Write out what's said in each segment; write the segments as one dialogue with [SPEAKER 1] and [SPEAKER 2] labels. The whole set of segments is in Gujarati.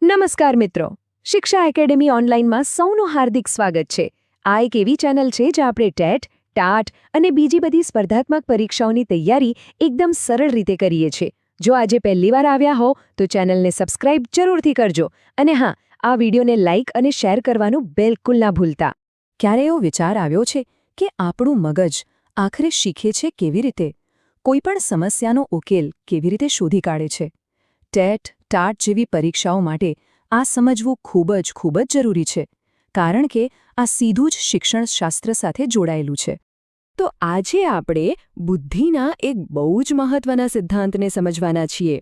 [SPEAKER 1] નમસ્કાર મિત્રો, શિક્ષા એકેડેમી ઓનલાઈનમાં સૌનું હાર્દિક સ્વાગત છે. આ એક એવી ચેનલ છે જ્યાં આપણે ટેટ, ટાટ અને બીજી બધી સ્પર્ધાત્મક પરીક્ષાઓની તૈયારી એકદમ સરળ રીતે કરીએ છીએ. જો આજે પહેલીવાર આવ્યા હો તો ચેનલને સબસ્ક્રાઇબ જરૂરથી કરજો અને હા, આ વિડીયોને લાઇક અને શેર કરવાનું બિલકુલ ના ભૂલતા.
[SPEAKER 2] ક્યારે એવો વિચાર આવ્યો છે કે આપણું મગજ આખરે શીખે છે કેવી રીતે? કોઈપણ સમસ્યાનો ઉકેલ કેવી રીતે શોધી કાઢે છે? ટેટ, ટાટ જેવી પરીક્ષાઓ માટે આ સમજવું ખૂબ જ જરૂરી છે, કારણ કે આ સીધું જ શિક્ષણશાસ્ત્ર સાથે જોડાયેલું છે. તો આજે આપણે બુદ્ધિના એક બહુ જ મહત્વના સિદ્ધાંતને સમજવાના છીએ.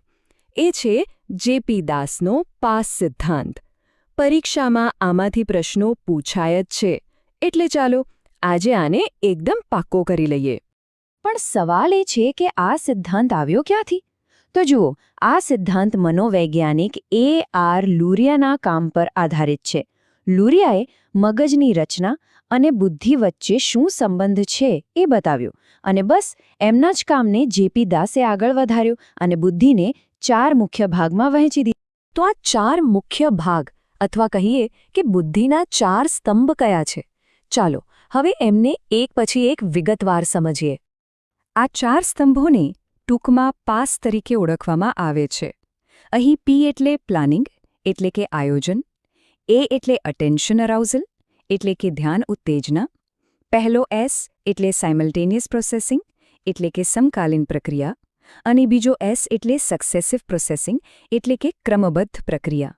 [SPEAKER 2] એ છે જેપી દાસનો પાસ સિદ્ધાંત. પરીક્ષામાં આમાંથી પ્રશ્નો પૂછાય જ છે, એટલે ચાલો આજે આને એકદમ પાક્કો કરી લઈએ.
[SPEAKER 1] પણ સવાલ એ છે કે આ સિદ્ધાંત આવ્યો ક્યાંથી? તો જુઓ, આ સિદ્ધાંત મનોવૈજ્ઞાનિક A.R. લુરિયાના કામ પર આધારિત છે. લુરિયાએ મગજની રચના અને બુદ્ધિ વચ્ચે શું સંબંધ છે એ બતાવ્યું, અને બસ એમના જ કામને જેપી દાસે આગળ વધાર્યું અને બુદ્ધિને 4 મુખ્ય ભાગમાં વહેંચી દીધી.
[SPEAKER 2] તો આ 4 મુખ્ય ભાગ અથવા કહીએ કે બુદ્ધિના 4 સ્તંભ કયા છે? ચાલો હવે એમને એક પછી એક વિગતવાર સમજીએ. આ 4 સ્તંભોને ટૂંકમાં પાસ તરીકે ઓળખવામાં આવે છે. અહીં P એટલે પ્લાનિંગ, એટલે કે આયોજન. A એટલે અટેન્શન અરાઉઝલ, એટલે કે ધ્યાન ઉત્તેજના. પહેલો S એટલે સાયમલ્ટેનિયસ પ્રોસેસિંગ, એટલે કે સમકાલીન પ્રક્રિયા. અને બીજો S એટલે સક્સેસિવ પ્રોસેસિંગ, એટલે કે ક્રમબદ્ધ પ્રક્રિયા.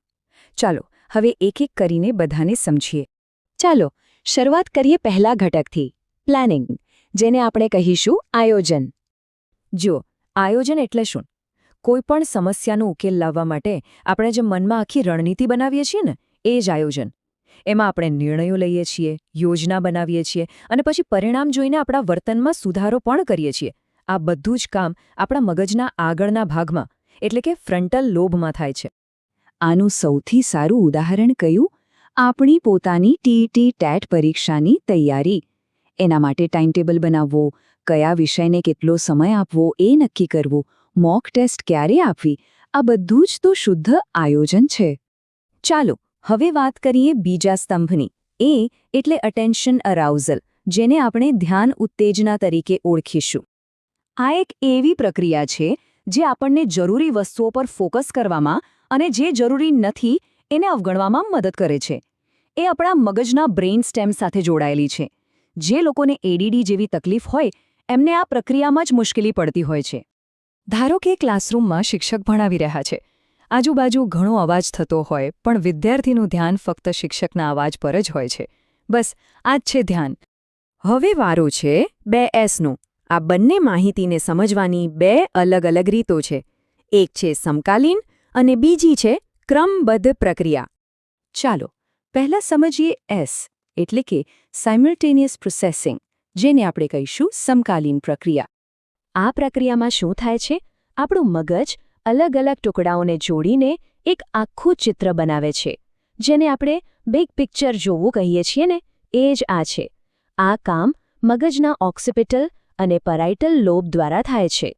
[SPEAKER 2] ચાલો હવે એક એક કરીને બધાને સમજીએ.
[SPEAKER 1] ચાલો શરૂઆત કરીએ પહેલા ઘટકથી, પ્લાનિંગ, જેને આપણે કહીશું આયોજન.
[SPEAKER 2] જો આયોજન એટલે શું? કોઈપણ સમસ્યાનો ઉકેલ લાવવા માટે આપણે જે મનમાં આખી રણનીતિ બનાવીએ છીએ ને, એ જ આયોજન. એમાં આપણે નિર્ણયો લઈએ છીએ, યોજના બનાવીએ છીએ અને પછી પરિણામ જોઈને આપણા વર્તનમાં સુધારો પણ કરીએ છીએ. આ બધું જ કામ આપણા મગજના આગળના ભાગમાં, એટલે કે ફ્રન્ટલ લોબમાં થાય છે.
[SPEAKER 1] આનું સૌથી સારું ઉદાહરણ કયું? આપણી પોતાની ટીટી ટેટ પરીક્ષાની તૈયારી. એના માટે ટાઈમટેબલ બનાવવો, કયા વિષયને કેટલો સમય આપવો એ નક્કી કરવું, મોક ટેસ્ટ ક્યારે આપવી, આ બધું જ તો શુદ્ધ આયોજન છે.
[SPEAKER 2] ચાલો હવે વાત કરીએ બીજા સ્તંભની. એ એટલે અટેન્શન અરાઉઝલ, જેને આપણે ધ્યાન ઉત્તેજના તરીકે ઓળખીશું. આ એક એવી પ્રક્રિયા છે જે આપણને જરૂરી વસ્તુઓ પર ફોકસ કરવામાં અને જે જરૂરી નથી એને અવગણવામાં મદદ કરે છે. એ આપણા મગજના બ્રેઇન સ્ટેમ સાથે જોડાયેલી છે. જે લોકોને ADD જેવી તકલીફ હોય એમને આ પ્રક્રિયામાં જ મુશ્કેલી પડતી હોય છે. ધારો કે ક્લાસરૂમમાં શિક્ષક ભણાવી રહ્યા છે. આજુબાજુ ઘણો અવાજ થતો હોય પણ વિદ્યાર્થીનું ધ્યાન ફક્ત શિક્ષકના અવાજ પર જ હોય છે. બસ આ જ છે ધ્યાન. હવે વારો છે 2Sનો. આ બંને માહિતીને સમજવાની 2 અલગ રીતો છે. એક છે સમકાલીન અને બીજી છે ક્રમબદ્ધ પ્રક્રિયા. ચાલો પહેલા સમજીએ S, એટલે કે સાયમલ્ટેનિયસ પ્રોસેસિંગ, જેને આપણે કહીશું સમકાલીન પ્રક્રિયા. આ પ્રક્રિયામાં શું થાય છે? આપણું મગજ અલગ ટુકડાઓને જોડીને એક આખું ચિત્ર બનાવે છે, જેને આપણે બિગ પિક્ચર જોવું કહીએ છીએ ને, એ જ આ છે. આ કામ મગજના ઓક્સિપિટલ અને પેરાઇટલ લોબ દ્વારા થાય છે.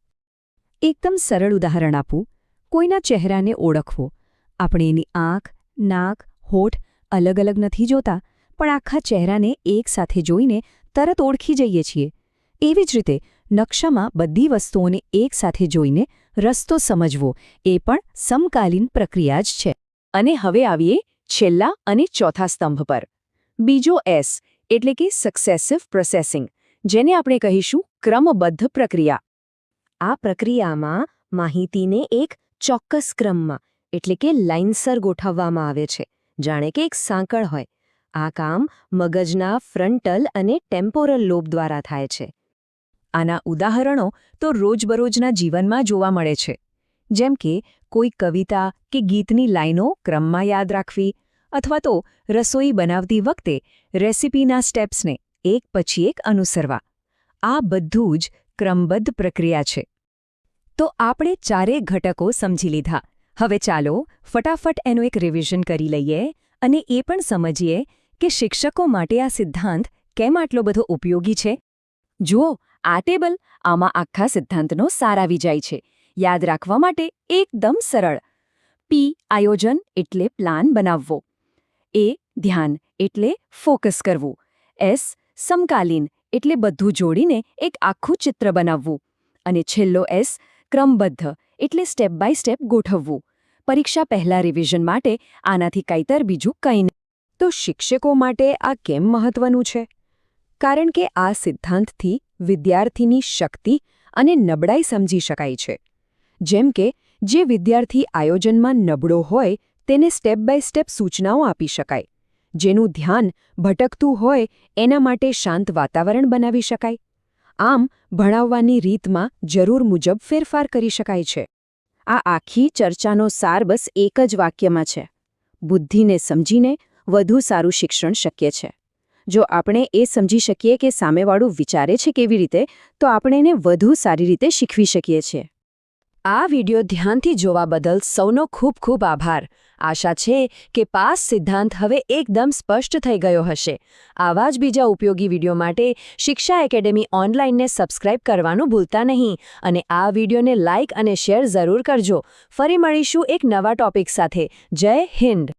[SPEAKER 2] એકદમ સરળ ઉદાહરણ આપું. કોઈના ચહેરાને ઓળખવો. આપણે એની આંખ, નાક, હોઠ અલગ નથી જોતા, પણ આખા ચહેરાને એકસાથે જોઈને તરત ઓળખી જઈએ છીએ. એવી જ રીતે નકશામાં બધી વસ્તુઓને એકસાથે જોઈને રસ્તો સમજવો એ પણ સમકાલીન પ્રક્રિયા જ છે. અને હવે આવીએ છેલ્લા અને ચોથા સ્તંભ પર. બીજો S, એટલે કે સક્સેસિવ પ્રોસેસિંગ, જેને આપણે કહીશું ક્રમબદ્ધ પ્રક્રિયા. આ પ્રક્રિયામાં માહિતીને એક ચોક્કસ ક્રમમાં, એટલે કે લાઇનસર ગોઠવવામાં આવે છે, જાણે કે એક સાંકળ હોય. આ કામ મગજના ફ્રન્ટલ અને ટેમ્પોરલ લોબ દ્વારા થાય છે. આના ઉદાહરણો તો રોજબરોજના જીવનમાં જોવા મળે છે. જેમ કે કોઈ કવિતા કે ગીતની લાઈનો ક્રમમાં યાદ રાખવી, અથવા તો રસોઈ બનાવતી વખતે રેસિપીના સ્ટેપ્સને એક પછી એક અનુસરવા. આ બધું જ ક્રમબદ્ધ પ્રક્રિયા છે. તો આપણે 4 ઘટકો સમજી લીધા. હવે ચાલો ફટાફટ એનું એક રિવિઝન કરી લઈએ અને એ પણ સમજીએ કે શિક્ષકો માટે આ સિદ્ધાંત કેમ આટલો બધો ઉપયોગી છે. જુઓ, આ ટેબલ, આમાં આખા સિદ્ધાંતનો સાર આવી જાય છે. યાદ રાખવા માટે એકદમ સરળ. પી આયોજન એટલે પ્લાન બનાવવો. એ ધ્યાન એટલે ફોકસ કરવું. એસ સમકાલીન એટલે બધું જોડીને એક આખું ચિત્ર બનાવવું. અને છેલ્લો એસ ક્રમબદ્ધ એટલે સ્ટેપ બાય સ્ટેપ ગોઠવવું. પરીક્ષા પહેલા રિવિઝન માટે આનાથી કાંઈતર બીજું કંઈ નહીં.
[SPEAKER 1] તો શિક્ષકો માટે આ કેમ મહત્વનું છે? કારણ કે આ સિદ્ધાંતથી વિદ્યાર્થીની શક્તિ અને નબળાઈ સમજી શકાય છે. જેમ કે જે વિદ્યાર્થી આયોજનમાં નબળો હોય તેને સ્ટેપ બાય સ્ટેપ સૂચનાઓ આપી શકાય. જેનું ધ્યાન ભટકતું હોય એના માટે શાંત વાતાવરણ બનાવી શકાય. આમ ભણાવવાની રીતમાં જરૂર મુજબ ફેરફાર કરી શકાય છે. આ આખી ચર્ચાનો સાર બસ એક જ વાક્યમાં છે: બુદ્ધિને સમજીને વધુ સારું શિક્ષણ શક્ય છે. જો આપણે એ સમજી શકીએ કે સામેવાળું વિચારે છે કેવી રીતે, તો આપણે એને વધુ સારી રીતે શીખવી શકીએ છીએ. આ વિડિયો ધ્યાનથી જોવા બદલ સૌનો ખૂબ ખૂબ આભાર. આશા છે કે પાસ સિદ્ધાંત હવે એકદમ સ્પષ્ટ થઈ ગયો હશે. આવા જ બીજા ઉપયોગી વિડિયો માટે શિક્ષા એકેડેમી ઓનલાઈનને સબસ્ક્રાઇબ કરવાનું ભૂલતા નહીં અને આ વિડિયોને લાઇક અને શેર જરૂર કરજો. ફરી મળીશું એક નવા ટોપિક સાથે. જય હિન્દ.